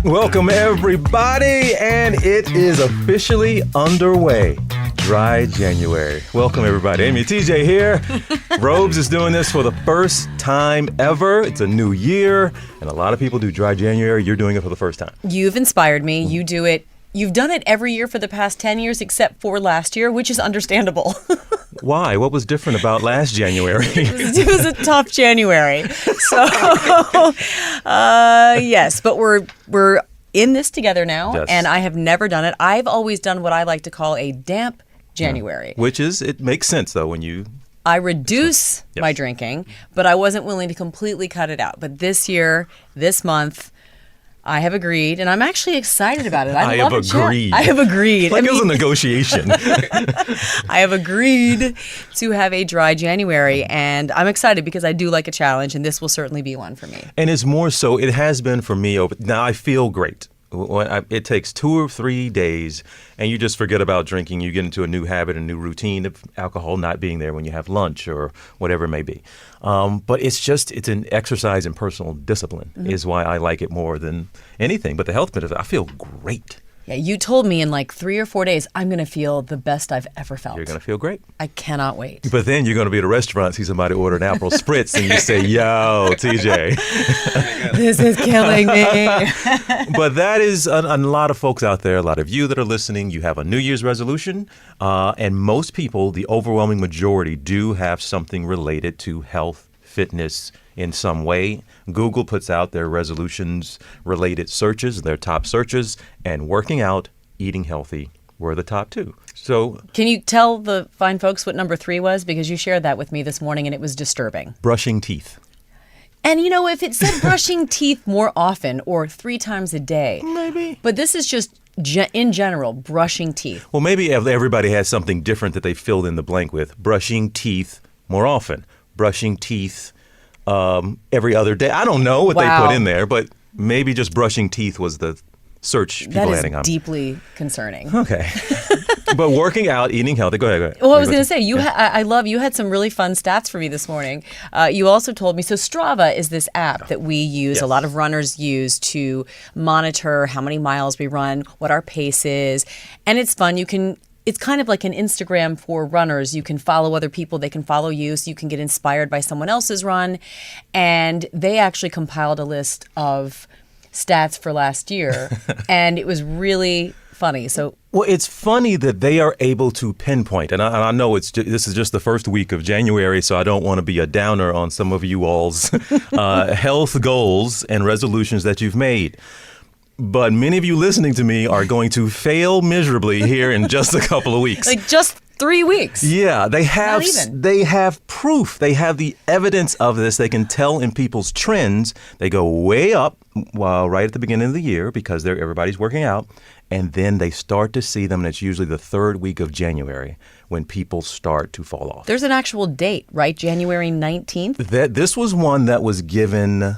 Welcome, everybody, and it is officially underway. Dry January. Welcome, everybody. Amy TJ here. Robes is doing this for the first time ever. It's a new year, and a lot of people do Dry January. You're doing it for the first time. You've inspired me. You do it. You've done it every year for the past 10 years, except for last year, which is understandable. Why? What was different about last January? It was a tough January. So, yes, but we're in this together now, Yes. and I have never done it. I've always done what I like to call a damp January. Which is, it makes sense, though, when you... I reduce Yes. my drinking, but I wasn't willing to completely cut it out. But this year, this month, I have agreed, and I'm actually excited about it. I have love it, agreed. I have agreed. Like it was a negotiation. I have agreed to have a dry January, and I'm excited because I do like a challenge, and this will certainly be one for me. And it's more so, it has been for me. Now I feel great. It takes 2 or 3 days, and you just forget about drinking. You get into a new habit, a new routine of alcohol not being there when you have lunch or whatever it may be. But it's an exercise in personal discipline is why I like it more than anything. But the health benefit, I feel great. Yeah, you told me in like 3 or 4 days, I'm going to feel the best I've ever felt. You're going to feel great. I cannot wait. But then you're going to be at a restaurant, see somebody order an Aperol Spritz, and you say, yo, TJ. This is killing me. But that is a lot of folks out there, a lot of you that are listening, you have a New Year's resolution, and most people, the overwhelming majority, do have something related to health, fitness in some way. Google puts out their resolutions related searches, their top searches, and working out, eating healthy were the top 2. So, Can you tell the fine folks what number 3 was? Because you shared that with me this morning and it was disturbing. brushing teeth. And you know, if it said brushing teeth more often or 3 times a day, Maybe. but this is just in general, brushing teeth. Well, maybe everybody has something different that they filled in the blank with. Brushing teeth more often. Brushing teeth every other day. I don't know what they put in there, but maybe just brushing teeth was the search people That adding is on. deeply concerning. Okay. But working out, eating healthy. Go ahead. Well, I was going to say, you had some really fun stats for me this morning. You also told me, so Strava is this app that we use, Yes. a lot of runners use to monitor how many miles we run, what our pace is. And it's fun. It's kind of like an Instagram for runners. You can follow other people. They can follow you, so you can get inspired by someone else's run. And they actually compiled a list of stats for last year. And it was really funny. So, Well, it's funny that they are able to pinpoint, and I know this is just the first week of January, so I don't want to be a downer on some of you all's health goals and resolutions that you've made. But many of you listening to me are going to fail miserably here in just a couple of weeks. like just 3 weeks. Yeah, they have Not even. they have proof. They have the evidence of this. They can tell in people's trends. They go way up right at the beginning of the year because everybody's working out, and then they start to see them, and it's usually the 3rd week of January when people start to fall off. There's an actual date, right? January 19th? This was one that was given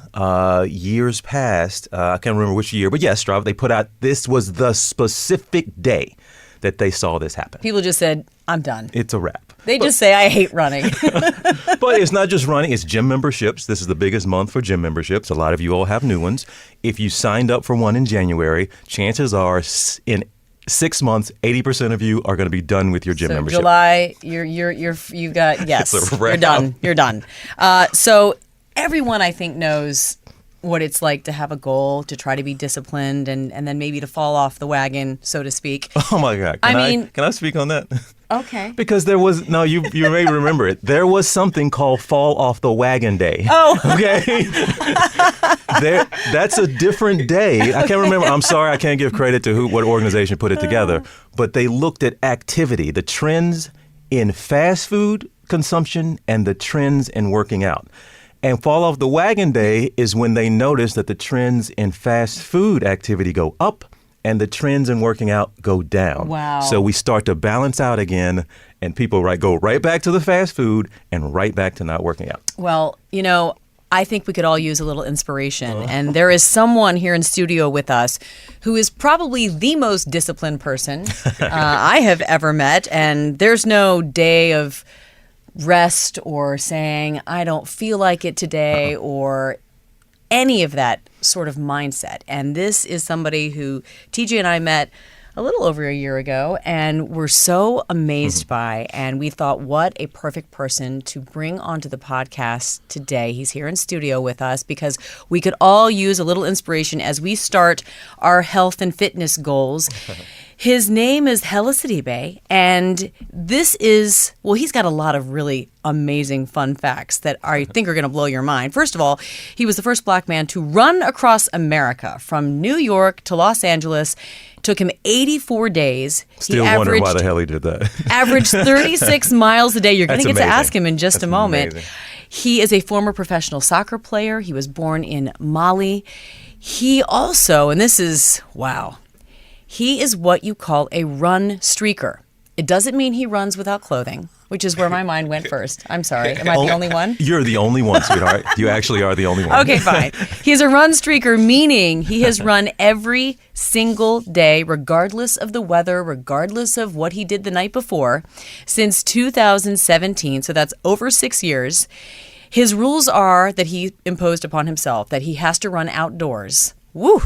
years past. I can't remember which year, but yes, Strava, they put out, this was the specific day that they saw this happen. People just said, I'm done. It's a wrap. They just say, I hate running. But it's not just running, it's gym memberships. This is the biggest month for gym memberships. A lot of you all have new ones. If you signed up for one in January, chances are in 6 months, 80% of you are going to be done with your gym So membership. July, you got, yes, It's a wrap. you're done. So everyone, I think, knows what it's like to have a goal, to try to be disciplined, and then maybe to fall off the wagon, so to speak. Oh my God. Can I speak on that? Okay. Because there was, no, you may remember it. There was something called Fall Off the Wagon Day. Oh. Okay. That's a different day. I can't remember. I'm sorry, I can't give credit to what organization put it together. But they looked at activity, the trends in fast food consumption and the trends in working out. And Fall Off the Wagon Day is when they notice that the trends in fast food activity go up and the trends in working out go down. Wow. So we start to balance out again, and people go right back to the fast food and right back to not working out. Well, I think we could all use a little inspiration. And there is someone here in studio with us who is probably the most disciplined person I have ever met. And there's no day of rest or saying, I don't feel like it today, or any of that sort of mindset. And this is somebody who TJ and I met a little over a year ago and we're so amazed by, and we thought, what a perfect person to bring onto the podcast today. He's here in studio with us because we could all use a little inspiration as we start our health and fitness goals. His name is Hellah Sidibe, and this is, well, he's got a lot of really amazing fun facts that I think are going to blow your mind. First of all, he was the first black man to run across America from New York to Los Angeles. Took him 84 days. Still wondering why the hell he did that. Averaged 36 miles a day. You're going to get amazing. to ask him in just a moment. Amazing. He is a former professional soccer player. He was born in Mali. He also, and this is, wow, he is what you call a run streaker. It doesn't mean he runs without clothing, which is where my mind went first. I'm sorry. Am I the only one? You're the only one, sweetheart. You actually are the only one. Okay, fine. He's a run streaker, meaning he has run every single day, regardless of the weather, regardless of what he did the night before, since 2017. So that's over 6 years. His rules are that he imposed upon himself that he has to run outdoors. Woo!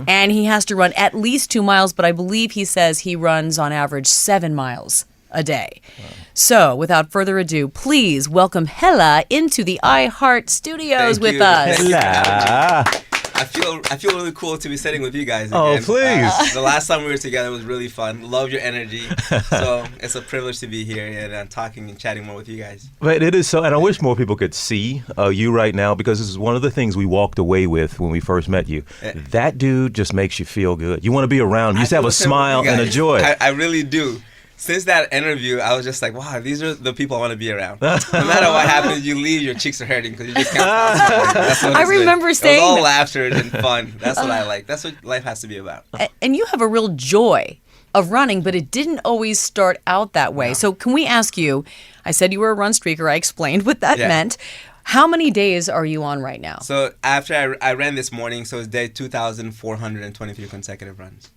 And he has to run at least 2 miles, but I believe he says he runs on average 7 miles a day. Wow. So, without further ado, please welcome Hellah into the iHeart Studios with us. Hellah. I feel really cool to be sitting with you guys again. Oh, please. The last time we were together was really fun. Love your energy. So it's a privilege to be here and talking and chatting more with you guys. But it is so, and I wish more people could see you right now, because this is one of the things we walked away with when we first met you. That dude just makes you feel good. You want to be around. You just have a smile and a joy. I really do. Since that interview, I was just like, wow, these are the people I want to be around. No matter what happens, you leave, your cheeks are hurting because you just can't stop smiling. That's what I remember saying it was all laughter and fun. That's what I like. That's what life has to be about. And you have a real joy of running, but it didn't always start out that way. No. So can we ask you, I said you were a run streaker. I explained what that meant. How many days are you on right now? So after I ran this morning, so it's day 2,423 consecutive runs.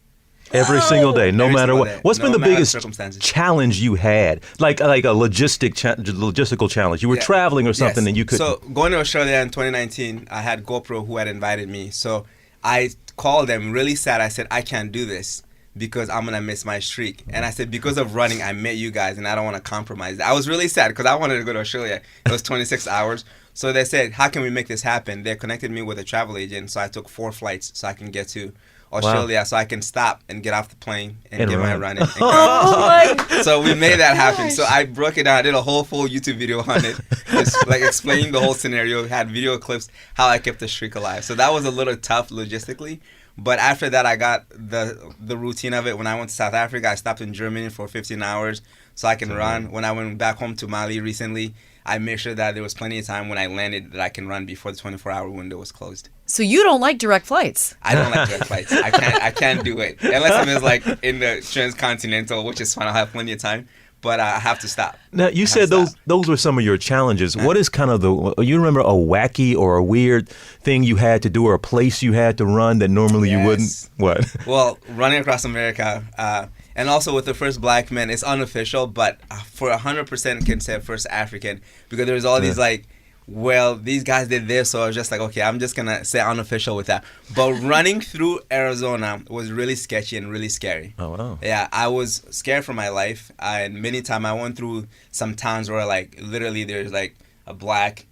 Every single day, no matter what. What's been the biggest challenge you had? Like a logistical challenge. You were traveling or something and you couldn't. So going to Australia in 2019, I had GoPro who had invited me. So I called them really sad. I said, I can't do this because I'm going to miss my streak. And I said, because of running, I met you guys and I don't want to compromise that. I was really sad because I wanted to go to Australia. It was 26 hours. So they said, how can we make this happen? They connected me with a travel agent. So I took 4 flights so I can get to Australia, so I can stop and get off the plane and get my running. So we made that happen. So I broke it down. I did a whole full YouTube video on it, just like explaining the whole scenario. Had video clips how I kept the streak alive. So that was a little tough logistically, but after that I got the routine of it. When I went to South Africa, I stopped in Germany for 15 hours so I can run. When I went back home to Mali recently, I made sure that there was plenty of time when I landed that I can run before the 24-hour window was closed. So you don't like direct flights? I don't like direct flights. I can't do it unless I'm just like in the transcontinental, which is fine. I'll have plenty of time, but I have to stop. Now you said those were some of your challenges. What is kind of you remember a wacky or a weird thing you had to do or a place you had to run that normally you wouldn't? What? Well, running across America. And also with the first black man, it's unofficial, but for 100% can say first African, because there's all these like, well, these guys did this, so I was just like, okay, I'm just going to say unofficial with that. But running through Arizona was really sketchy and really scary. Oh, wow. Yeah, I was scared for my life, and many times I went through some towns where like literally there's like a black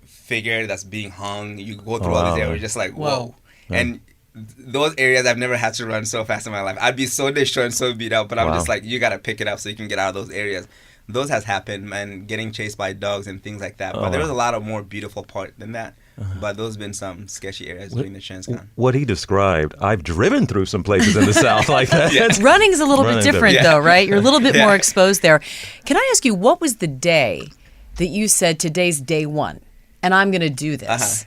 figure that's being hung. You go through all these areas, just like, whoa. Yeah. And those areas I've never had to run so fast in my life. I'd be so destroyed and so beat up, but I'm just like, you got to pick it up so you can get out of those areas. Those has happened, and getting chased by dogs and things like that. But there was a lot of more beautiful part than that. But those have been some sketchy areas during the Transcon. What he described, I've driven through some places in the South like that. Running's a little bit different though, right? You're a little bit more exposed there. Can I ask you, what was the day that you said, today's day one, and I'm going to do this?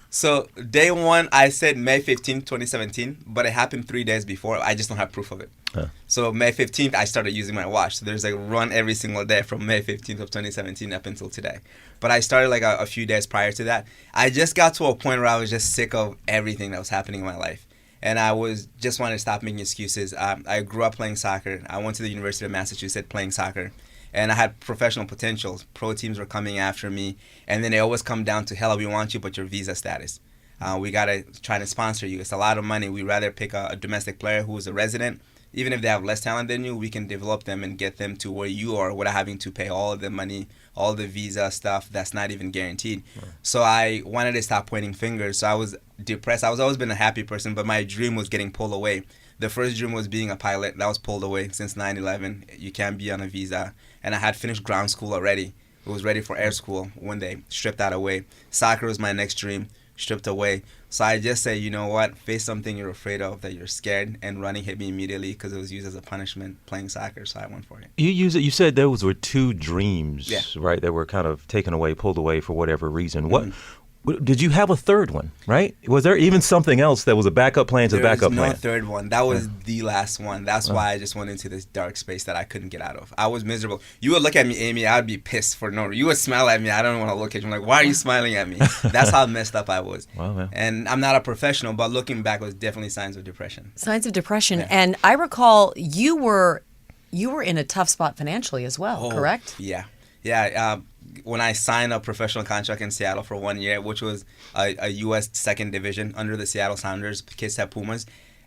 So day one, I said May 15th, 2017, but it happened 3 days before. I just don't have proof of it. So May 15th, I started using my watch. So there's like a run every single day from May 15th of 2017 up until today. But I started like a few days prior to that. I just got to a point where I was just sick of everything that was happening in my life. And I was just wanted to stop making excuses. I grew up playing soccer. I went to the University of Massachusetts playing soccer. And I had professional potential. Pro teams were coming after me. And then they always come down to, Hellah, we want you, but your visa status. We got to try to sponsor you. It's a lot of money. We'd rather pick a domestic player who is a resident. Even if they have less talent than you, we can develop them and get them to where you are without having to pay all of the money, all the visa stuff that's not even guaranteed. Right. So I wanted to stop pointing fingers. So I was depressed. I was always been a happy person, but my dream was getting pulled away. The first dream was being a pilot. That was pulled away since 9/11. You can't be on a visa. And I had finished ground school already. It was ready for air school when they stripped that away. Soccer was my next dream, stripped away. So I just say, you know what, face something you're afraid of, that you're scared, and running hit me immediately because it was used as a punishment playing soccer, so I went for it. You said those were two dreams, yeah, right, that were kind of taken away, pulled away for whatever reason. What did you have a third one, right? Was there even something else that was a backup plan to backup plan? There was no third one. That was the last one. That's why I just went into this dark space that I couldn't get out of. I was miserable. You would look at me, Amy, I'd be pissed for no reason. You would smile at me. I don't want to look at you. I'm like, why are you smiling at me? That's how messed up I was. Wow, man. And I'm not a professional, but looking back, it was definitely signs of depression. Signs of depression. Yeah. And I recall you were in a tough spot financially as well, correct? Yeah. Yeah. When I signed a professional contract in Seattle for 1 year, which was a U.S. second division under the Seattle Sounders, Kitsap Pumas,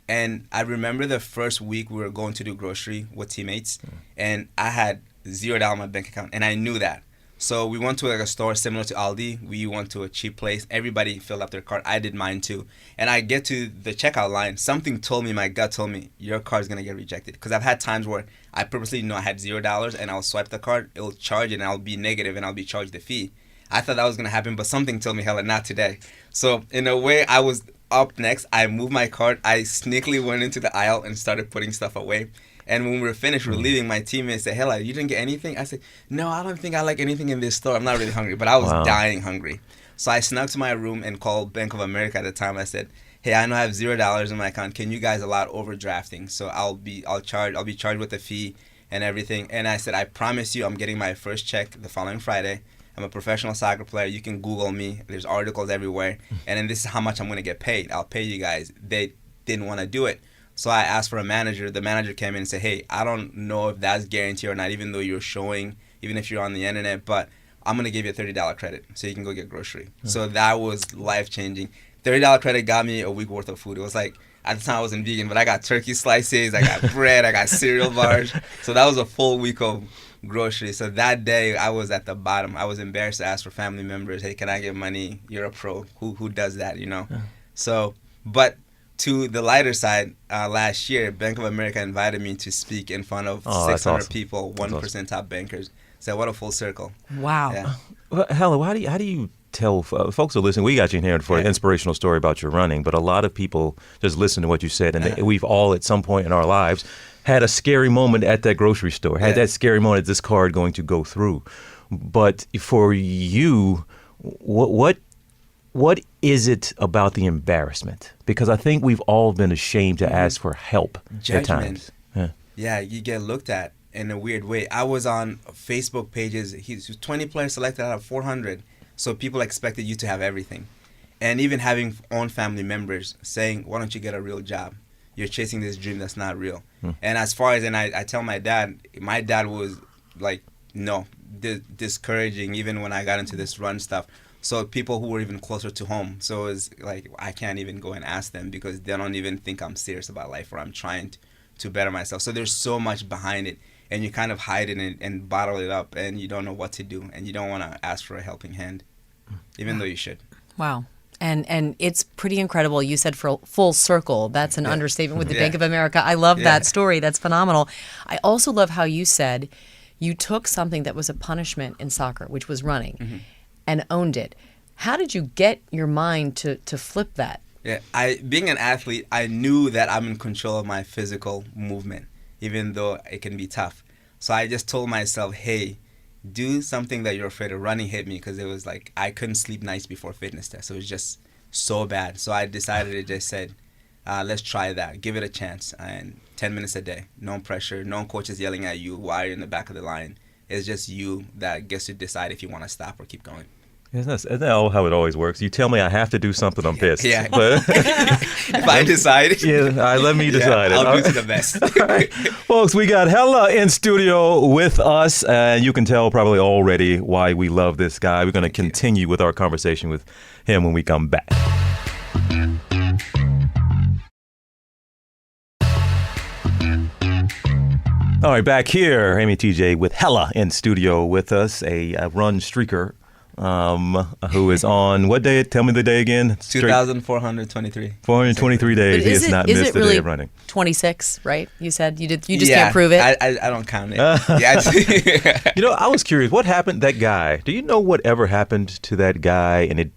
and I remember the first week we were going to do grocery with teammates, and I had $0 in my bank account, and I knew that. So we went to like a store similar to Aldi. We went to a cheap place. Everybody filled up their cart. I did mine too. And I get to the checkout line. Something told me, my gut told me, your card's going to get rejected. Because I've had times where I purposely know I had $0 and I'll swipe the card. It'll charge it and I'll be negative and I'll be charged the fee. I thought that was going to happen, but something told me, Hellah, not today. So in a way, I was up next. I moved my cart. I sneakily went into the aisle and started putting stuff away. And when we were finished, we were leaving, my teammates said, Hellah, you didn't get anything? I said, no, I don't think I like anything in this store. I'm not really hungry, but I was dying hungry. So I snuck to my room and called Bank of America at the time. I said, hey, I know I have $0 in my account. Can you guys allow overdrafting? So I'll be charged with a fee and everything. And I said, I promise you I'm getting my first check the following Friday. I'm a professional soccer player. You can Google me. There's articles everywhere. And then this is how much I'm going to get paid. I'll pay you guys. They didn't want to do it. So I asked for a manager. The manager came in and said, hey, I don't know if that's guaranteed or not, even though you're showing, even if you're on the internet, but I'm going to give you a $30 credit so you can go get grocery. So that was life-changing. $30 credit got me a week worth of food. It was like, at the time I wasn't vegan, but I got turkey slices, I got bread, I got cereal bars. So that was a full week of groceries. So that day I was at the bottom. I was embarrassed to ask for family members, hey, can I get money? You're a pro. Who does that, you know? So, but to the lighter side, last year, Bank of America invited me to speak in front of 600 people, 1% top bankers. So what a full circle. Wow. Yeah. Well, Hellah, how do you tell folks are listening? We got you in here for an inspirational story about your running, but a lot of people just listen to what you said, and we've all at some point in our lives had a scary moment at that grocery store, had that scary moment, is this card going to go through? But for you, what is it about the embarrassment? Because I think we've all been ashamed to ask for help at times. Yeah, you get looked at in a weird way. I was on Facebook pages. He's 20 players selected out of 400. So people expected you to have everything. And even having own family members saying, why don't you get a real job? You're chasing this dream that's not real. And as far as, and I tell my dad was like, no, discouraging even when I got into this run stuff. So people who were even closer to home. So it's like, I can't even go and ask them because they don't even think I'm serious about life or I'm trying to better myself. So there's so much behind it. And you kind of hide it and bottle it up and you don't know what to do. And you don't want to ask for a helping hand, even though you should. Wow. And it's pretty incredible. You said for full circle. That's an understatement with the Bank of America. I love that story. That's phenomenal. I also love how you said you took something that was a punishment in soccer, which was running, and owned it. How did you get your mind to flip that? Yeah, being an athlete, I knew that I'm in control of my physical movement, even though it can be tough. So I just told myself, hey, do something that you're afraid of. Running hit me because it was like I couldn't sleep nights before fitness test. It was just so bad. So I decided to just said, let's try that. Give it a chance. And 10 minutes a day. No pressure. No coaches yelling at you while you're in the back of the line. It's just you that gets to decide if you want to stop or keep going. Isn't that how it always works? You tell me I have to do something, I'm pissed. Yeah. But If I decide, let me decide it. I'll All do to right. the best. All right. Folks, we got Hellah in studio with us, and you can tell probably already why we love this guy. We're going to continue with our conversation with him when we come back. All right, back here, Amy TJ with Hellah in studio with us, a run streaker who is on what day? Tell me the day again. 2,423. 423 days. He has not missed a day of running. 26, right? You said you did. You just can't prove it. I don't count it. Yeah. You know, I was curious. What happened? That guy. Do you know whatever happened to that guy? And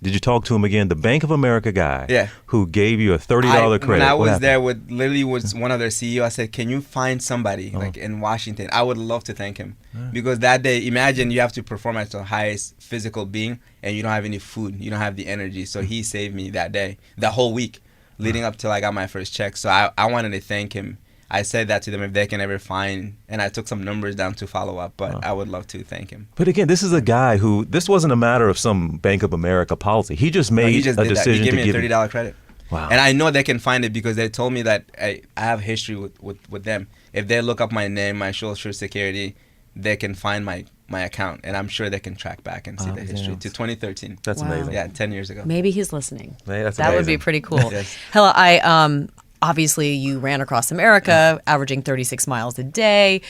did you talk to him again? The Bank of America guy. Yeah. Who gave you a $30 credit? When I What was happened? there with literally was one of their CEO, I said, "Can you find somebody like in Washington?" I would love to thank him because that day, imagine you have to perform at the highest physical being and you don't have any food, you don't have the energy. So he saved me that day, the whole week, leading up till I got my first check. So I wanted to thank him. I said that to them if they can ever find, and I took some numbers down to follow up, but I would love to thank him. But again, this is a guy who, this wasn't a matter of some Bank of America policy. He just made He just a did that. decision He gave to me a give $30 credit. Wow. And I know they can find it because they told me that I have history with them. If they look up my name, my social security, they can find my account. And I'm sure they can track back and see the history yeah. to 2013. That's Wow. amazing. Yeah, 10 years ago. Maybe he's listening. Hey, that's That would be amazing. pretty cool. Yes. Hellah, obviously you ran across America, averaging 36 miles a day.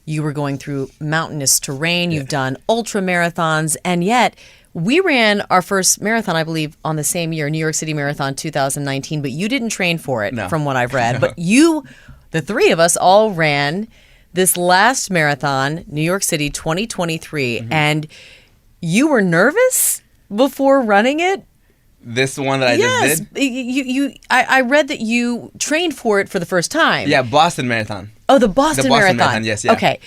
You were going through mountainous terrain. You've done ultra marathons, and yet we ran our first marathon, I believe, on the same year, New York City Marathon 2019. But you didn't train for it, No. from what I've read. But you, the three of us, all ran this last marathon, New York City 2023, and you were nervous before running it. This one that I just did? I read that you trained for it for the first time. Yeah, Boston Marathon. Oh, the Boston Marathon. Yes, yeah. Okay.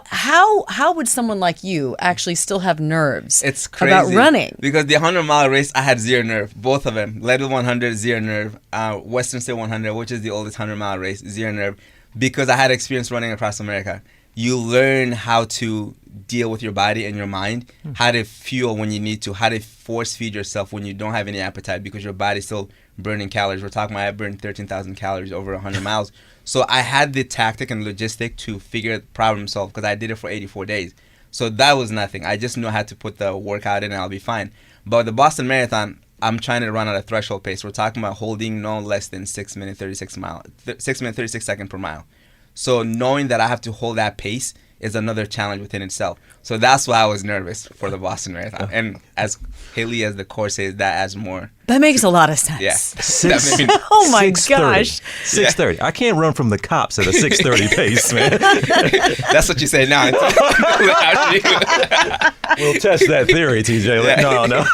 How would someone like you actually still have nerves It's crazy. about running? Because the 100-mile race, I had zero nerve. Both of them. Leadville 100, zero nerve. Western State 100, which is the oldest 100-mile race, zero nerve. Because I had experience running across America. You learn how to deal with your body and your mind, how to fuel when you need to, how to force feed yourself when you don't have any appetite because your body's still burning calories. We're talking about I burned 13,000 calories over 100 miles. So I had the tactic and logistic to figure problem solve because I did it for 84 days. So that was nothing. I just knew how to put the workout in and I'll be fine. But the Boston Marathon, I'm trying to run at a threshold pace. We're talking about holding no less than 6 minutes 36 seconds per mile. So knowing that I have to hold that pace is another challenge within itself. So that's why I was nervous for the Boston Marathon. And as Haley, as the course says, that adds more. That makes a lot of sense. Yeah. Six- That made me- Oh my 6:30. gosh. 6:30. I can't run from the cops at a 6:30 pace, man. That's what you say now. We'll test that theory, TJ. No.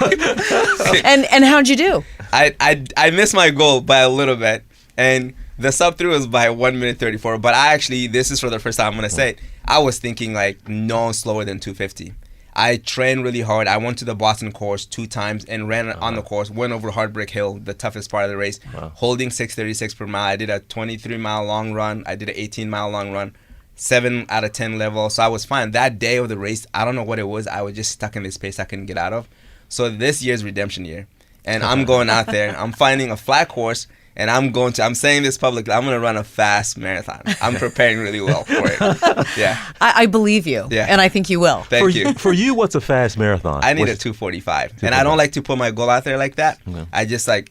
And how'd you do? I missed my goal by a little bit. And the sub 3 was by 1 minute 34. But I actually, this is for the first time I'm going to say it, I was thinking like no slower than 250. I trained really hard. I went to the Boston course 2 times and ran on the course, went over Heartbreak Hill, the toughest part of the race, holding 6:36 per mile. I did a 23-mile long run. I did an 18-mile long run, 7 out of 10 level. So I was fine. That day of the race, I don't know what it was. I was just stuck in this pace I couldn't get out of. So this year's redemption year. And I'm going out there. I'm finding a flat course. And I'm saying this publicly, I'm going to run a fast marathon. I'm preparing really well for it. Yeah. I believe you. Yeah. And I think you will. Thank you. For you, what's a fast marathon? I need a 245. And I don't like to put my goal out there like that. I just like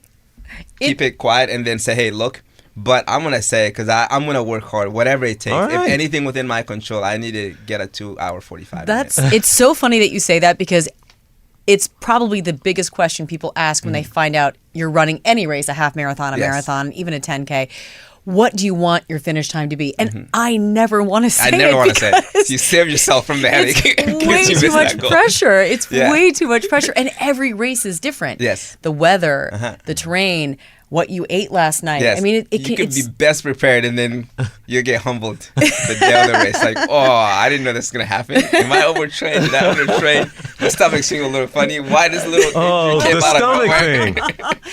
keep it quiet and then say, hey, look. But I'm going to say it because I'm going to work hard, whatever it takes. All right. If anything within my control, I need to get a 2-hour 45 minutes. It's so funny that you say that because it's probably the biggest question people ask when they find out you're running any race, a half marathon, a marathon, even a 10K. What do you want your finish time to be? And I never want to say it. I never want to say it. You save yourself from the headache. It's way too much pressure. It's Yeah. way too much pressure. And every race is different. Yes. The weather, the terrain, what you ate last night. Yes. I mean, you could be best prepared and then you get humbled the day of the race. Like, oh, I didn't know this was going to happen. Am I overtrained? Did I undertrain? My stomach's feeling a little funny. Why does little Oh, came the out of stomach nowhere? thing.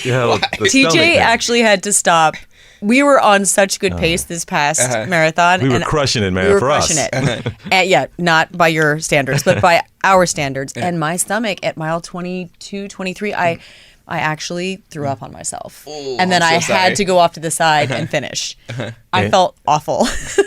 Yeah, the stomach TJ thing. actually had to stop we were on such good pace this past marathon. We were and crushing it, man, we were for us. crushing it. Yeah, not by your standards, but by our standards. And my stomach at mile 22, 23, I actually threw up on myself. And then I'm I so had sorry. to go off to the side and finish. I felt awful.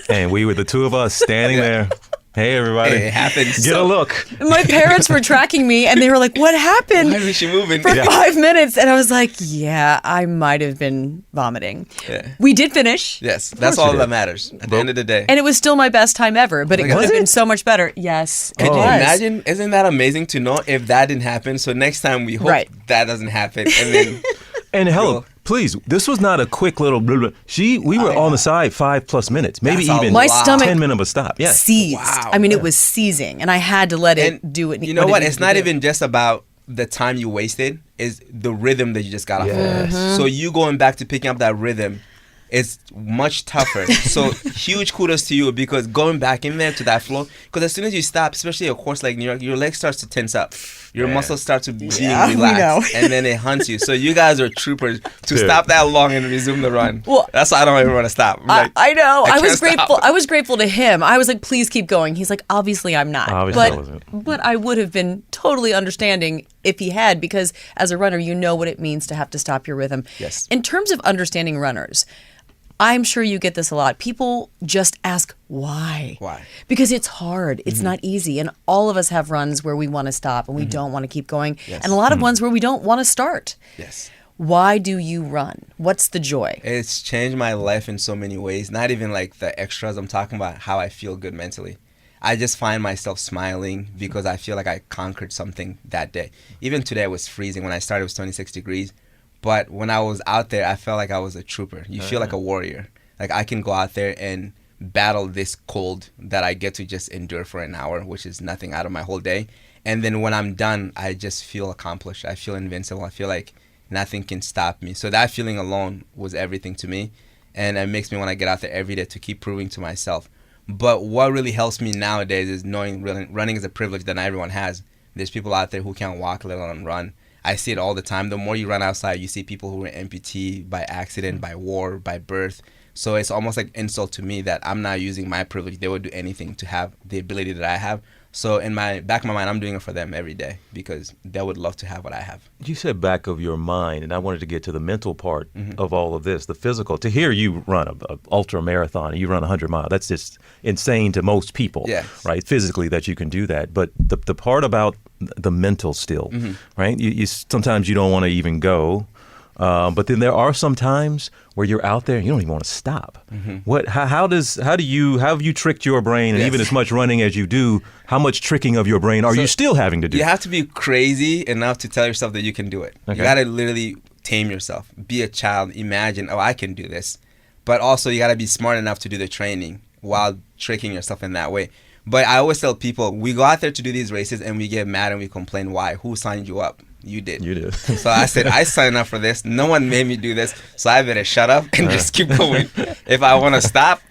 And we were the two of us standing there. Hey, everybody. It happens. Get a look. My parents were tracking me and they were like, what happened? Why was she moving? For 5 minutes. And I was like, yeah, I might have been vomiting. Yeah. We did finish. Yes, that's you all did. that matters at the end of the day. And it was still my best time ever, but it Was could have it? been so much better. Yes. Could it you was. imagine? Isn't that amazing to know if that didn't happen? So next time we hope Right. that doesn't happen. And then And Hellah, Cool. please, this was not a quick little blah, blah. We were on the side 5+ minutes, maybe That's a even My lot. stomach 10 minutes of a stop. Yeah. seized. Wow. I mean, it was seizing, and I had to let it and do it. you know what? it It's needed not to do. even just about the time you wasted. It's the rhythm that you just got off Yes. of. So you going back to picking up that rhythm is much tougher. So huge kudos to you because going back in there to that flow. Because as soon as you stop, especially a course like New York, your leg starts to tense up. Your Yeah. muscles start to be Yeah, we relaxed, know. and then it hunts you. So you guys are troopers to Dude. stop that long and resume the run. Well, That's why I don't ever want to stop. I'm like, I know. I was can't grateful. stop. I was grateful to him. I was like, please keep going. He's like, obviously I'm not. Obviously I but wasn't. but I would have been totally understanding if he had, because as a runner, you know what it means to have to stop your rhythm. Yes. In terms of understanding runners, I'm sure you get this a lot. People just ask why. Why? Because it's hard. It's not easy. And all of us have runs where we want to stop and we don't want to keep going. Yes. And a lot of ones where we don't want to start. yes. Why do you run? What's the joy? It's changed my life in so many ways. Not even like the extras. I'm talking about how I feel good mentally. I just find myself smiling because I feel like I conquered something that day. Even today it was freezing. When I started, it was 26 degrees. But when I was out there, I felt like I was a trooper. You feel like a warrior. Like I can go out there and battle this cold that I get to just endure for an hour, which is nothing out of my whole day. And then when I'm done, I just feel accomplished. I feel invincible. I feel like nothing can stop me. So that feeling alone was everything to me. And it makes me want to get out there every day to keep proving to myself. But what really helps me nowadays is knowing running is a privilege that not everyone has. There's people out there who can't walk, let alone run. I see it all the time. The more you run outside, you see people who are amputee by accident, by war, by birth. So it's almost like insult to me that I'm not using my privilege. They would do anything to have the ability that I have. So in my back of my mind, I'm doing it for them every day because they would love to have what I have. You said back of your mind, and I wanted to get to the mental part of all of this, the physical. To hear you run a ultra marathon, and you run 100 miles, that's just insane to most people, Yes. right? Physically that you can do that. But the part about the mental still, right? You sometimes you don't want to even go. But then there are some times where you're out there and you don't even want to stop. How have you tricked your brain, and Yes. even as much running as you do, how much tricking of your brain are So you still having to do? You have to be crazy enough to tell yourself that you can do it. Okay. You got to literally tame yourself. Be a child. Imagine, oh, I can do this. But also, you got to be smart enough to do the training while tricking yourself in that way. But I always tell people, we go out there to do these races and we get mad and we complain. Why? Who signed you up? You did. You did. So I said, I signed up for this. No one made me do this. So I better shut up and just keep going. If I want to stop,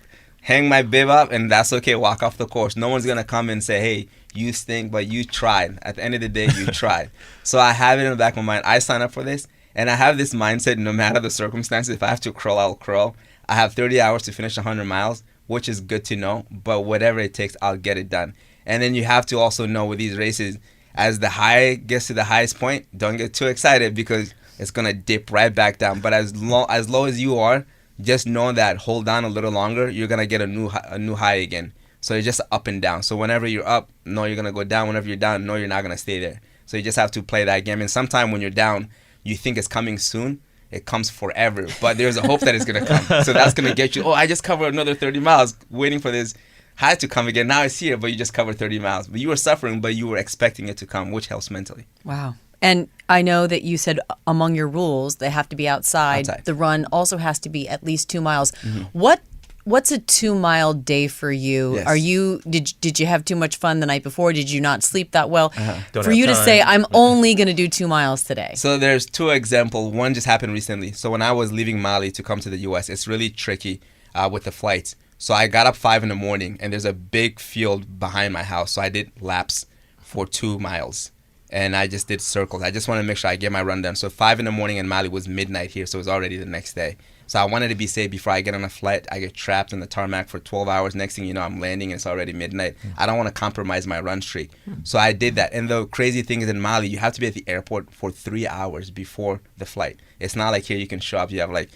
hang my bib up, and that's okay. Walk off the course. No one's going to come and say, hey, you stink, but you tried. At the end of the day, you tried. So I have it in the back of my mind. I signed up for this. And I have this mindset, no matter the circumstances, if I have to crawl, I'll crawl. I have 30 hours to finish 100 miles, which is good to know. But whatever it takes, I'll get it done. And then you have to also know with these races, as the high gets to the highest point, don't get too excited because it's going to dip right back down. But as low as you are, just know that hold on a little longer, you're going to get a new high again. So it's just up and down. So whenever you're up, know you're going to go down. Whenever you're down, know you're not going to stay there. So you just have to play that game. And sometime when you're down, you think it's coming soon. It comes forever. But there's a hope that it's going to come. So that's going to get you, oh, I just covered another 30 miles waiting for this high to come again. Now it's here, but you just covered 30 miles. But you were suffering, but you were expecting it to come, which helps mentally. Wow. And I know that you said among your rules, they have to be outside. Outside. The run also has to be at least 2 miles. Mm-hmm. What's a 2 mile day for you? Yes. Are you did you have too much fun the night before? Did you not sleep that well? Don't For have you to time. say I'm only going to do 2 miles today. So there's two examples. One just happened recently. So when I was leaving Mali to come to the U.S., it's really tricky with the flights. So I got up 5 in the morning, and there's a big field behind my house. So I did laps for 2 miles. And I just did circles. I just wanted to make sure I get my run done. So 5 in the morning in Mali was midnight here, so it was already the next day. So I wanted to be safe before I get on a flight. I get trapped in the tarmac for 12 hours. Next thing you know, I'm landing and it's already midnight. I don't want to compromise my run streak. So I did that. And the crazy thing is in Mali, you have to be at the airport for 3 hours before the flight. It's not like here you can show up. You have like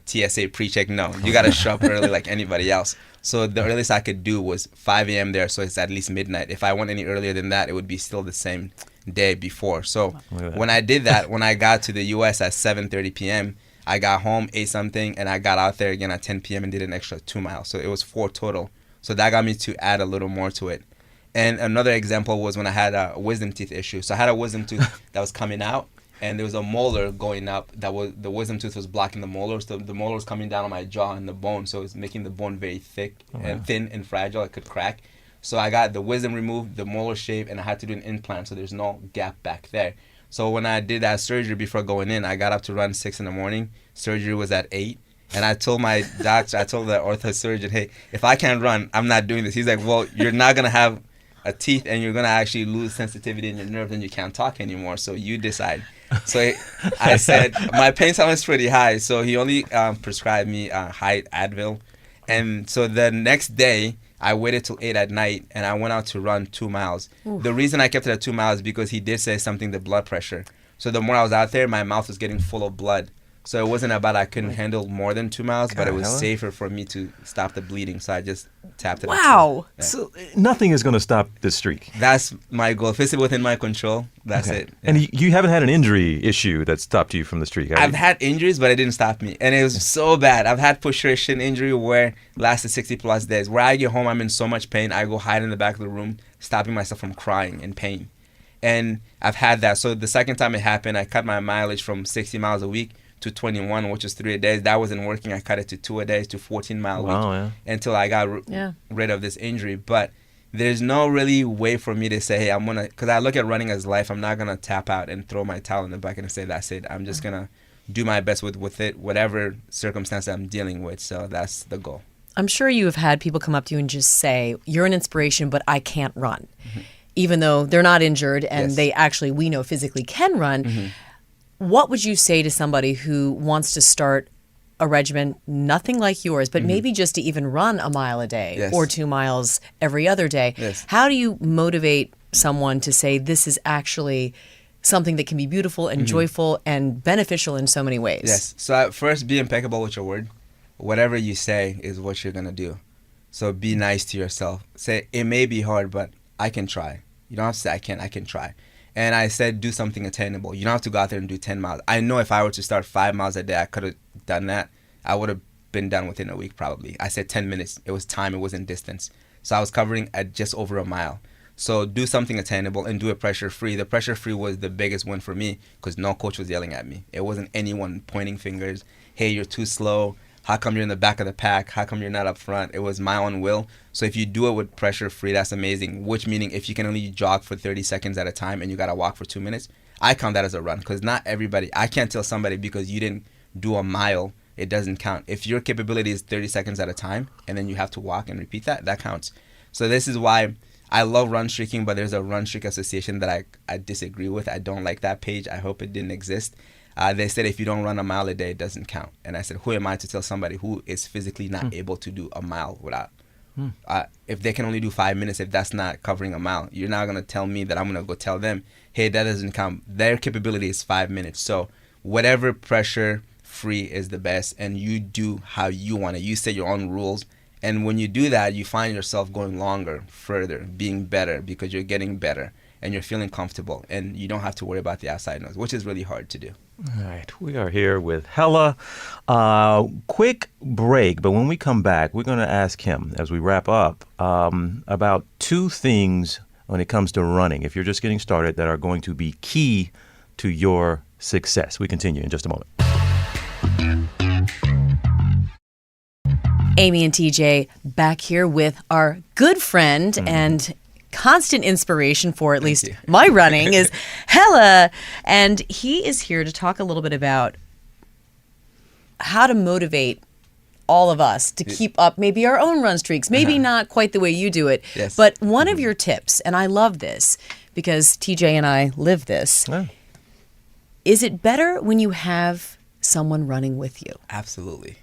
TSA pre-check. No, you got to show up early like anybody else. So the earliest I could do was 5 a.m. there, so it's at least midnight. If I went any earlier than that, it would be still the same day before. So when I did that, when I got to the U.S. at 7:30 p.m., I got home, ate something, and I got out there again at 10 p.m. and did an extra 2 miles. So it was 4 total. So that got me to add a little more to it. And another example was when I had a wisdom teeth issue. So I had a wisdom tooth that was coming out, and there was a molar going up. The wisdom tooth was blocking the molar. So the molar was coming down on my jaw and the bone. So it was making the bone very thick and thin and fragile. It could crack. So I got the wisdom removed, the molar shaved, and I had to do an implant. So there's no gap back there. So when I did that surgery before going in, I got up to run 6 in the morning. Surgery was at 8. And I told my doctor, I told the ortho surgeon, hey, if I can't run, I'm not doing this. He's like, well, you're not going to have a teeth and you're going to actually lose sensitivity in your nerves and you can't talk anymore. So you decide. So I said, my pain tolerance is pretty high. So he only prescribed me high Advil. And so the next day, I waited till 8 at night and I went out to run 2 miles. Ooh. The reason I kept it at 2 miles is because he did say something, the blood pressure. So the more I was out there, my mouth was getting full of blood. So it wasn't about I couldn't handle more than 2 miles, but it was safer for me to stop the bleeding. So I just tapped it. Wow. Yeah. So nothing is going to stop this streak. That's my goal. If it's within my control, that's it. Yeah. And you haven't had an injury issue that stopped you from the streak, have you? I've had injuries, but it didn't stop me. And it was so bad. I've had push-shin injury where it lasted 60 plus days. Where I get home, I'm in so much pain. I go hide in the back of the room, stopping myself from crying in pain. And I've had that. So the second time it happened, I cut my mileage from 60 miles a week to 21, which is 3 a day. That wasn't working. I cut it to 2 a day to 14 mile a week until I got rid of this injury. But there's no really way for me to say, hey, I'm going to, because I look at running as life. I'm not going to tap out and throw my towel in the bucket and say, that's it. I'm just going to do my best with it, whatever circumstance I'm dealing with. So that's the goal. I'm sure you have had people come up to you and just say, you're an inspiration, but I can't run. Mm-hmm. Even though they're not injured and they actually, we know physically can run. Mm-hmm. What would you say to somebody who wants to start a regimen, nothing like yours, but maybe just to even run a mile a day or 2 miles every other day? Yes. How do you motivate someone to say this is actually something that can be beautiful and joyful and beneficial in so many ways? Yes. So at first, be impeccable with your word. Whatever you say is what you're going to do. So be nice to yourself. Say, it may be hard, but I can try. You don't have to say, I can try. And I said, do something attainable. You don't have to go out there and do 10 miles. I know if I were to start 5 miles a day, I could have done that. I would have been done within a week probably. I said 10 minutes. It was time. It wasn't distance. So I was covering at just over a mile. So do something attainable and do it pressure-free. The pressure-free was the biggest win for me because no coach was yelling at me. It wasn't anyone pointing fingers. Hey, you're too slow. How come you're in the back of the pack? How come you're not up front? It was my own will. So if you do it with pressure-free, that's amazing. Which meaning if you can only jog for 30 seconds at a time and you got to walk for 2 minutes, I count that as a run because not everybody, I can't tell somebody because you didn't do a mile, it doesn't count. If your capability is 30 seconds at a time and then you have to walk and repeat that, that counts. So this is why I love run streaking, but there's a run streak association that I disagree with. I don't like that page. I hope it didn't exist. They said if you don't run a mile a day, it doesn't count. And I said, who am I to tell somebody who is physically not able to do a mile without? If they can only do 5 minutes, if that's not covering a mile, you're not going to tell me that I'm going to go tell them, hey, that doesn't count. Their capability is 5 minutes. So whatever pressure free is the best, and you do how you want it. You set your own rules. And when you do that, you find yourself going longer, further, being better because you're getting better and you're feeling comfortable and you don't have to worry about the outside noise, which is really hard to do. All right, we are here with Hellah. Quick break, but when we come back, we're going to ask him as we wrap up about 2 things when it comes to running, if you're just getting started, that are going to be key to your success. We continue in just a moment. Amy and TJ back here with our good friend and constant inspiration for at least my running is Hellah, and he is here to talk a little bit about how to motivate all of us to keep up maybe our own run streaks, maybe not quite the way you do it, but one of your tips, and I love this, because TJ and I live this. Yeah. Is it better when you have someone running with you? Absolutely.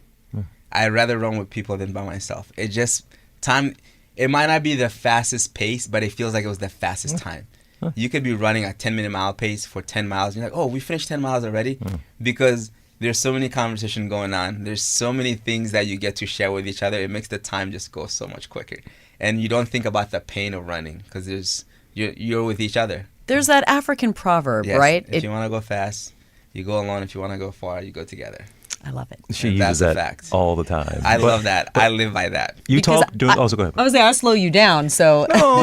I'd rather run with people than by myself. It just time. It might not be the fastest pace, but it feels like it was the fastest time. You could be running a 10-minute mile pace for 10 miles. And you're like, oh, we finished 10 miles already? Because there's so many conversation going on. There's so many things that you get to share with each other. It makes the time just go so much quicker. And you don't think about the pain of running because you're with each other. There's that African proverb, Yes, right? If you want to go fast, you go alone. If you want to go far, you go together. I love it. She And uses that's a that fact. all the time. I love that. I live by that. You Because talk during. Also, go ahead. I was saying I slow you down, so No.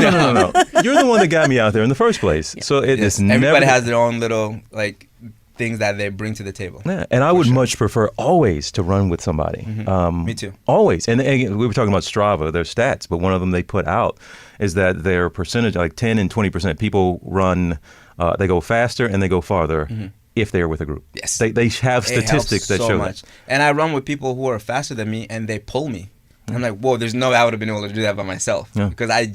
You're the one that got me out there in the first place. So it's Yes, never. everybody has their own little things that they bring to the table. Yeah, and I would much prefer always to run with somebody. Me too. Always. And again, we were talking about Strava, their stats, but one of them they put out is that their percentage, like 10 and 20%, people run, they go faster and they go farther if they're with a group. Yes. They have statistics that so show much. that. And I run with people who are faster than me, and they pull me. I'm like, whoa, there's no way I would have been able to do that by myself. Yeah. Because I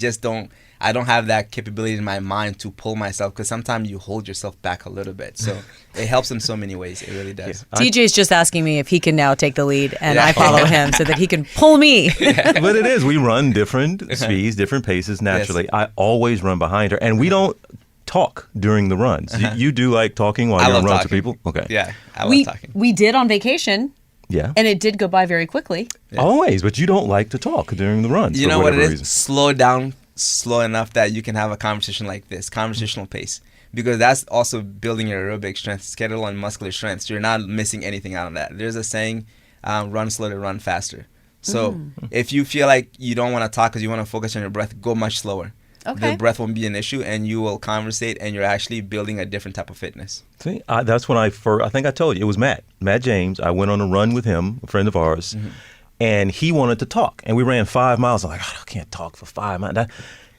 don't have that capability in my mind to pull myself, because sometimes you hold yourself back a little bit. So it helps in so many ways. It really does. TJ's just asking me if he can now take the lead, and I follow him so that he can pull me. But it is. We run different speeds, different paces naturally. I always run behind her, and we don't talk during the runs. You do like talking while I you're love on runs with talking. people? Okay. Yeah, I love talking. We did on vacation, Yeah. and it did go by very quickly. Always, but you don't like to talk during the runs. You for know what it whatever is? reason. Slow down slow enough that you can have a conversation like this, conversational pace. Because that's also building your aerobic strength, skeletal and muscular strength. So you're not missing anything out of that. There's a saying, run slow to run faster. So if you feel like you don't want to talk because you want to focus on your breath, go much slower. Okay. The breath won't be an issue, and you will conversate, and you're actually building a different type of fitness. See, that's when I think I told you, it was Matt James. I went on a run with him, a friend of ours, and he wanted to talk. And we ran 5 miles. I'm like, I can't talk for 5 miles.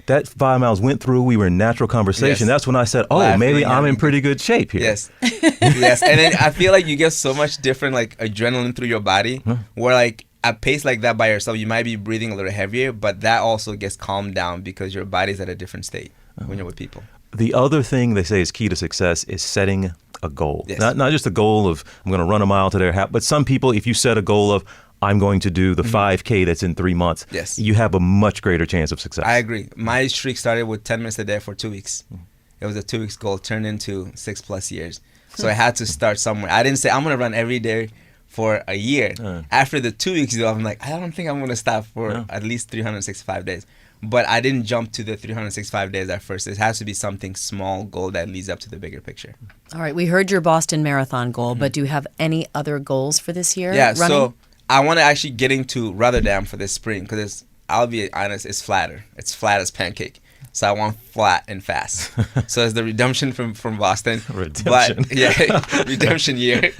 That 5 miles went through. We were in natural conversation. Yes. That's when I said, Laughing, maybe I'm in having- pretty good shape here. Yes. Yes. And then I feel like you get so much different, like, adrenaline through your body, where, like, at pace like that by yourself, you might be breathing a little heavier, but that also gets calmed down because your body's at a different state when you're with people. The other thing they say is key to success is setting a goal. Yes. Not just a goal of, I'm going to run a mile today, but some people, if you set a goal of, I'm going to do the 5K that's in 3 months, Yes. you have a much greater chance of success. I agree. My streak started with 10 minutes a day for 2 weeks. It was a 2 weeks goal, turned into 6+ years. So I had to start somewhere. I didn't say I'm going to run every day for a year. After the 2 weeks, though, I'm like, I don't think I'm going to stop for at least 365 days. But I didn't jump to the 365 days at first. It has to be something small goal that leads up to the bigger picture. All right, we heard your Boston Marathon goal, but do you have any other goals for this year? Yeah, running? so I want to actually get into Rotterdam for this spring because I'll be honest, it's flatter. It's flat as pancake. So I want flat and fast. So it's the redemption from Boston. Redemption. But, yeah, redemption year.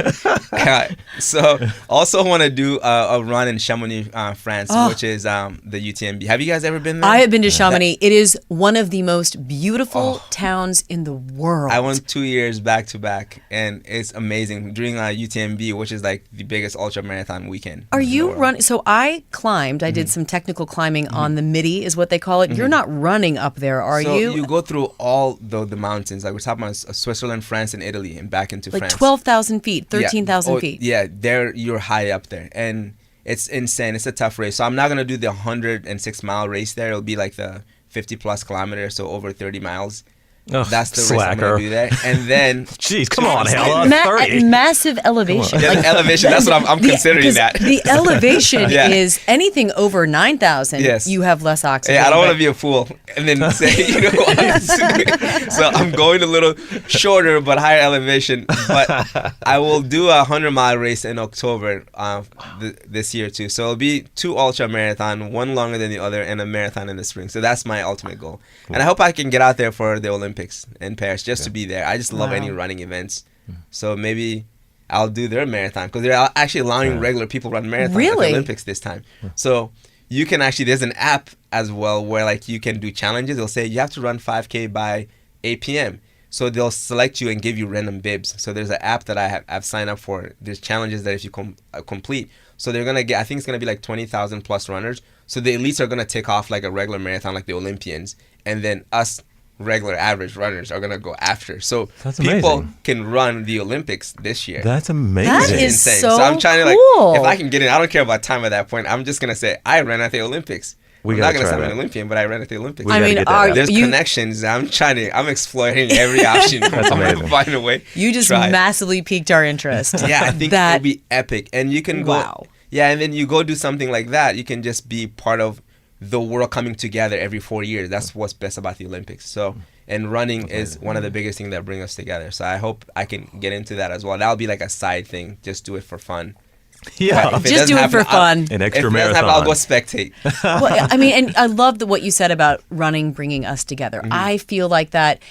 So also want to do a run in Chamonix, France, which is the UTMB. Have you guys ever been there? I have been to Chamonix. It is one of the most beautiful towns in the world. I went 2 years back to back, and it's amazing. During UTMB, which is like the biggest ultra marathon weekend. Are in the you world. running? So I climbed. I did some technical climbing on the Midi, is what they call it. You're not running up there, are So you? you go through all the mountains. Like we're talking about Switzerland, France, and Italy, and back into Like France. 12,000 feet, 13,000 Yeah. feet. Yeah, you're high up there, and it's insane. It's a tough race. So I'm not gonna do the 106-mile race there. It'll be like the 50+ kilometers, so over 30 miles. Ugh, That's the race I'm slacker. gonna do there, and then Jeez, come on, Hella. At 30. massive elevation. yeah, the elevation. That's what I'm considering 'cause that. The elevation Yeah. is anything over 9,000. Yes. You have less oxygen. Yeah, I don't want but- to be a fool and then say, you know what? So I'm going a little shorter but higher elevation. But I will do a 100-mile race in October this year too. So it'll be 2 ultra marathon, one longer than the other, and a marathon in the spring. So that's my ultimate goal. And I hope I can get out there for the Olympics in Paris just to be there. I just love Wow. any running events. So maybe I'll do their marathon because they're actually allowing regular people run marathons at Really? the Olympics this time. So you can actually, there's an app as well where like you can do challenges. They'll say you have to run 5K by 8 p.m. So they'll select you and give you random bibs. So there's an app that I've signed up for. There's challenges that if you complete, so they're gonna get, I think it's gonna be like 20,000 plus runners. So the elites are gonna take off like a regular marathon, like the Olympians, and then us regular average runners are gonna go after. So That's people amazing. can run the Olympics this year. That's amazing. That is Insane. so I'm trying to cool. if I can get in, I don't care about time at that point. I'm just gonna say I ran at the Olympics. We I'm gotta not gonna try say I'm that. an Olympian, but I ran at the Olympics. We gotta get that out. There's you connections. I'm exploiting every option. That's amazing. I'm finding a way. you just Try it. massively piqued our interest. Yeah, I think that it'll be epic. And you can go. Wow. Yeah, and then you go do something like that. You can just be part of the world coming together every 4 years. That's what's best about the Olympics. So, and running is one of the biggest things that bring us together. So I hope I can get into that as well. That'll be like a side thing. Just do it for fun. Yeah. But if just doesn't do it happen, for fun. An If extra it doesn't happen, marathon. I'll go spectate. Well, I mean, and I love what you said about running bringing us together. I feel like that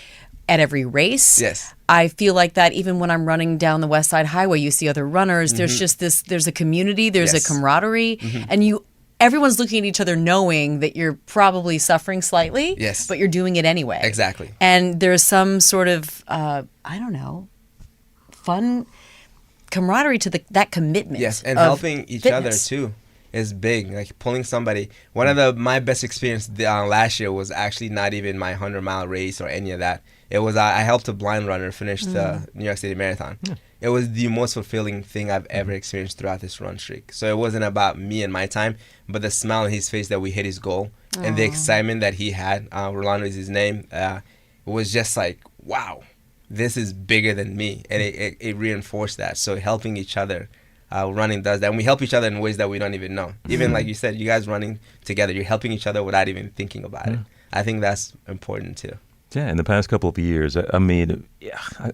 at every race. Yes. I feel like that even when I'm running down the West Side Highway, you see other runners. There's just there's a community, there's Yes. a camaraderie, and everyone's looking at each other knowing that you're probably suffering slightly, Yes. but you're doing it anyway. Exactly. And there's some sort of, I don't know, fun camaraderie to that commitment. Yes, and of helping each other fitness. too is big. Like pulling somebody. One of my best experience last year was actually not even my 100-mile race or any of that. It was I helped a blind runner finish the New York City Marathon. It was the most fulfilling thing I've ever experienced throughout this run streak. So it wasn't about me and my time, but the smile on his face that we hit his goal and the excitement that he had. Rolando is his name. It was just like, wow, this is bigger than me, and it reinforced that. So helping each other. Running does that, and we help each other in ways that we don't even know. Even like you said, you guys running together, you're helping each other without even thinking about it. I think that's important too. Yeah, in the past couple of years, I mean,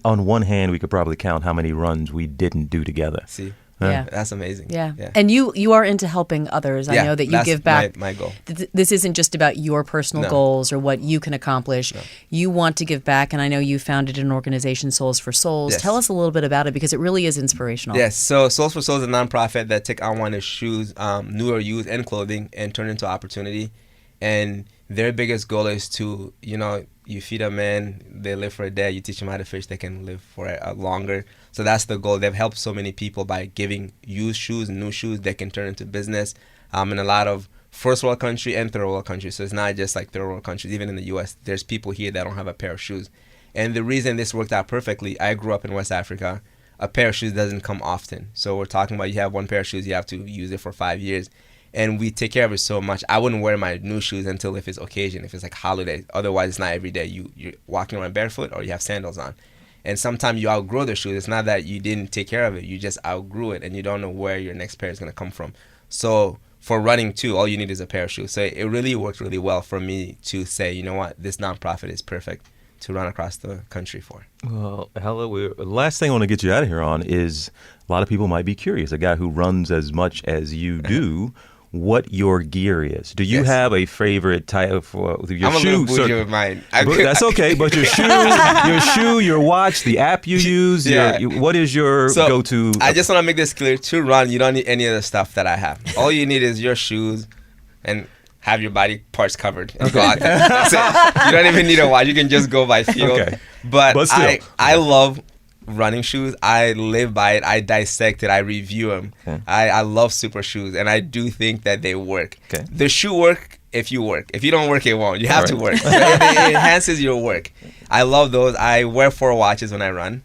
on one hand, we could probably count how many runs we didn't do together. See, Yeah. that's amazing. Yeah. And you are into helping others. I know that you that's give back. My goal. This isn't just about your personal No. goals or what you can accomplish. You want to give back, and I know you founded an organization, Souls for Souls. Yes. Tell us a little bit about it because it really is inspirational. Yes, so Souls for Souls is a nonprofit that take unwanted shoes, newer youth, and clothing and turn into opportunity. And their biggest goal is to, you feed a man, they live for a day. You teach them how to fish, they can live for a longer. So that's the goal. They've helped so many people by giving used shoes and new shoes that can turn into business in a lot of first world country and third world countries. So it's not just like third world countries. Even in the U.S., there's people here that don't have a pair of shoes. And the reason this worked out perfectly, I grew up in West Africa. A pair of shoes doesn't come often. So we're talking about you have one pair of shoes, you have to use it for 5 years. And we take care of it so much. I wouldn't wear my new shoes until if it's occasion, if it's like holiday. Otherwise, it's not every day. You're walking around barefoot or you have sandals on. And sometimes you outgrow the shoes. It's not that you didn't take care of it. You just outgrew it and you don't know where your next pair is going to come from. So for running too, all you need is a pair of shoes. So it really worked really well for me to say, you know what, this nonprofit is perfect to run across the country for. Well, Hellah, the last thing I want to get you out of here on is a lot of people might be curious. A guy who runs as much as you do, what your gear is. Do you Yes. have a favorite type for your I'm a shoe? little bougie with mine. That's okay, but your shoe, your watch, the app you use, Yeah. what is your So, go-to? I just want to make this clear. To run, you don't need any of the stuff that I have. All you need is your shoes and have your body parts covered. And go out there. That's it. You don't even need a watch. You can just go by feel. Okay. But still. I love running shoes. I live by it. I dissect it. I review them. Okay. I love super shoes, and I do think that they work. Okay. The shoe work if you work. If you don't work, it won't. You have to Alright. work. So it enhances your work. I love those. I wear 4 watches when I run.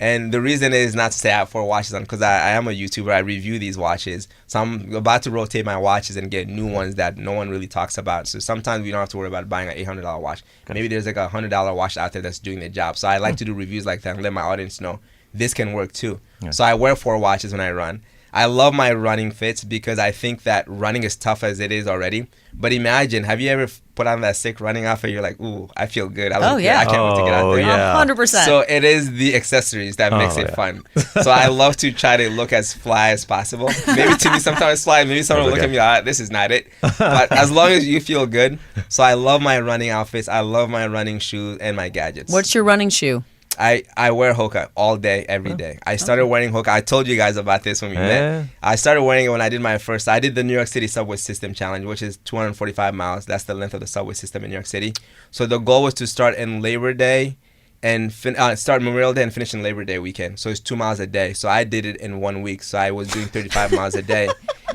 And the reason is not to say I have 4 watches on, because I am a YouTuber. I review these watches. So I'm about to rotate my watches and get new ones that no one really talks about. So sometimes we don't have to worry about buying an $800 watch. Maybe there's like a $100 watch out there that's doing the job. So I like to do reviews like that and let my audience know this can work too. Yeah. So I wear 4 watches when I run. I love my running fits because I think that running is tough as it is already. But imagine, have you ever put on that sick running outfit? You're like, ooh, I feel good. I look good. I can't wait to get out Oh, there. yeah. 100%. So it is the accessories that makes it yeah. fun. So I love to try to look as fly as possible. Maybe to me sometimes it's fly. Maybe someone will look at me like, this is not it. But as long as you feel good. So I love my running outfits. I love my running shoes and my gadgets. What's your running shoe? I wear Hoka all day, every day. I started wearing Hoka. I told you guys about this when we met. I started wearing it when I did I did the New York City Subway System Challenge, which is 245 miles. That's the length of the subway system in New York City. So the goal was to start in Labor Day and start Memorial Day and finish in Labor Day weekend. So it's 2 miles a day. So I did it in 1 week. So I was doing 35 miles a day.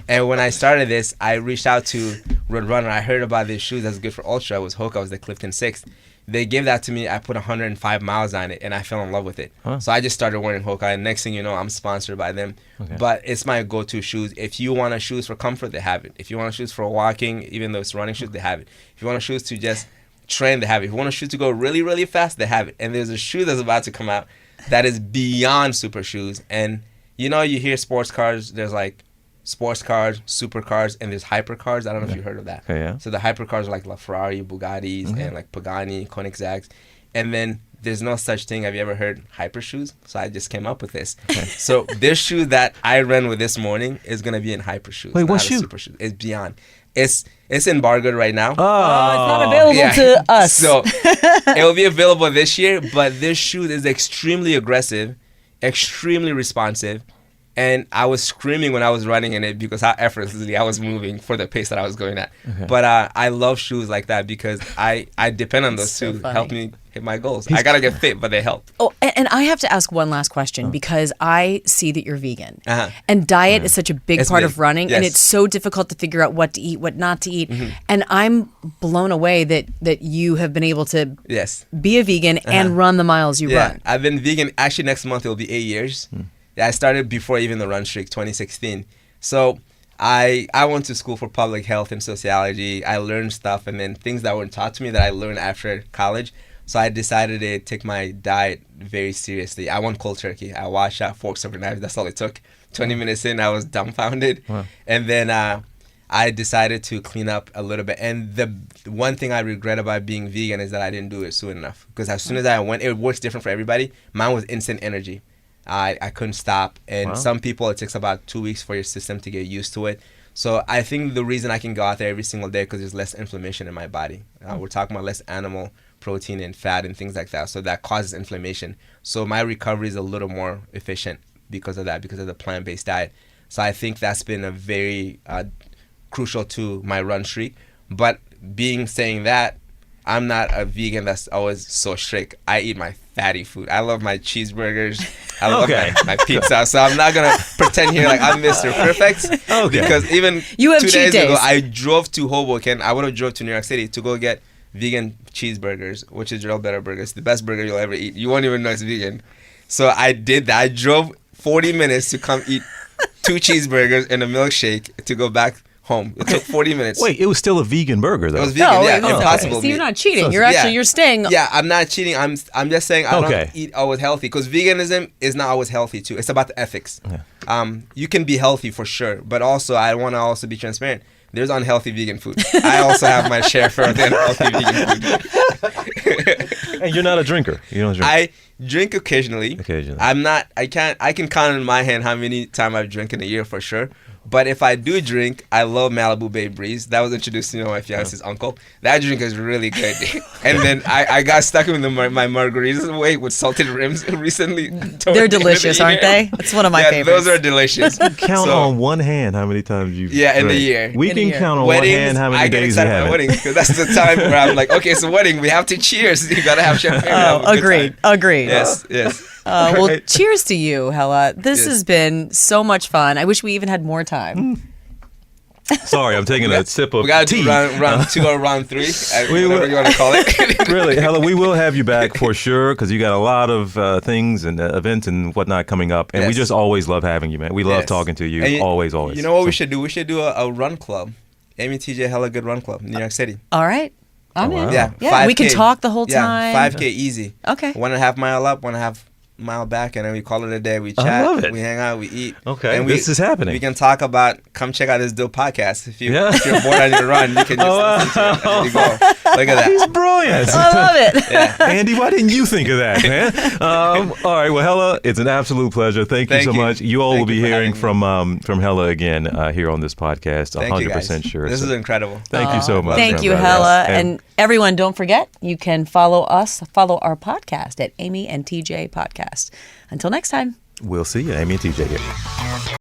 And when I started this, I reached out to Roadrunner. I heard about these shoes that's good for ultra. It was Hoka. It was the Clifton 6. they gave that to me. I put 105 miles on it, and I fell in love with it. So I just started wearing Hoka, and next thing you know, I'm sponsored by them. Okay. But it's my go-to shoes. If you want shoes for comfort, they have it. If you want shoes for walking, even though it's running shoes, they have it. If you want shoes to just train, they have it. If you want a shoe to go really, really fast, they have it. And there's a shoe that's about to come out that is beyond super shoes. And you know, you hear sports cars, there's like sports cars, supercars, and there's hypercars. I don't know if you heard of that. Okay, yeah. So the hypercars are like Ferrari, Bugattis, and like Pagani, Koenigsegg's. And then there's no such thing. Have you ever heard hyper shoes? So I just came up with this. So this shoe that I ran with this morning is gonna be in hyper shoes. Wait, what not a shoe? Super shoe. It's beyond. It's embargoed right now. It's not available to us. So it will be available this year, but this shoe is extremely aggressive, extremely responsive. And I was screaming when I was running in it because how effortlessly I was moving for the pace that I was going at. Okay. But I love shoes like that because I depend on those to help me hit my goals. I got to get fit, but they help. Oh, and I have to ask one last question because I see that you're vegan. And diet is such a big part of running. Yes. And it's so difficult to figure out what to eat, what not to eat. And I'm blown away that you have been able to be a vegan and run the miles you run. I've been vegan. Actually, next month it will be 8 years. I started before even the run streak, 2016. So I went to school for public health and sociology. I learned stuff and then things that weren't taught to me that I learned after college. So I decided to take my diet very seriously. I went cold turkey. I washed out forks over knives. That's all it took. 20 minutes in, I was dumbfounded. Wow. And then I decided to clean up a little bit. And the one thing I regret about being vegan is that I didn't do it soon enough. Because as soon as I went, it works different for everybody. Mine was instant energy. I couldn't stop. And some people, it takes about 2 weeks for your system to get used to it. So I think the reason I can go out there every single day because there's less inflammation in my body. We're talking about less animal protein and fat and things like that. So that causes inflammation. So my recovery is a little more efficient because of that, because of the plant-based diet. So I think that's been a very crucial to my run streak. But saying that, I'm not a vegan that's always so strict. I eat my fatty food. I love my cheeseburgers. I love my pizza. So I'm not going to pretend here like I'm Mr. Perfect. Because even 2 days ago, I drove to Hoboken. I would have drove to New York City to go get vegan cheeseburgers, which is real better burgers. The best burger you'll ever eat. You won't even know it's vegan. So I did that. I drove 40 minutes to come eat 2 cheeseburgers and a milkshake to go back home. It took 40 minutes. Wait, it was still a vegan burger though. It was vegan, impossible. So you're not cheating. You're staying. Yeah, I'm not cheating. I'm just saying I don't eat always healthy because veganism is not always healthy too. It's about the ethics. You can be healthy for sure, but also I want to also be transparent. There's unhealthy vegan food. I also have my share for the unhealthy vegan food. And you're not a drinker. You don't drink. I drink occasionally. I'm not. I can count in my hand how many times I've drank in a year for sure. But if I do drink, I love Malibu Bay Breeze. That was introduced to me by my fiance's uncle. That drink is really good. And then I got stuck with my margaritas with salted rims recently. They're delicious, aren't they? It's one of my favorites. Those are delicious. Count on one hand how many times you've in the year. We can count on one hand how many days you have. I get excited for weddings because that's the time where I'm like, okay, it's a wedding. We have to cheers. You got to have champagne. Agreed. Yes. Well, cheers to you, Hellah. This has been so much fun. I wish we even had more time. Sorry, I'm taking a sip of tea. We got to do round 2 or round 3, whatever you want to call it. Really, Hellah, we will have you back for sure because you got a lot of things and events and whatnot coming up. And we just always love having you, man. We love talking to you. Always. You know what we should do? We should do a run club. Amy TJ Hellah Good Run Club, New York City. All right. I'm in. Yeah, 5K. We can talk the whole time. 5K easy. Okay. 1.5 mile up, 1.5 mile back, and then we call it a day. We chat, I love it. We hang out, we eat. Okay, and this is happening. We can talk about, come check out this dope podcast. If you're bored on your run, you can just listen to it as you go. Look at that. He's brilliant. I love it. Andy, why didn't you think of that, man? All right, well, Hellah, it's an absolute pleasure. Thank you so much. You all will be hearing from Hellah again here on this podcast. 100% sure. This is incredible. Thank you so much. Thank you, Hellah. And everyone, don't forget, you can follow our podcast at Amy and TJ Podcast. Until next time. We'll see you. Amy and TJ here.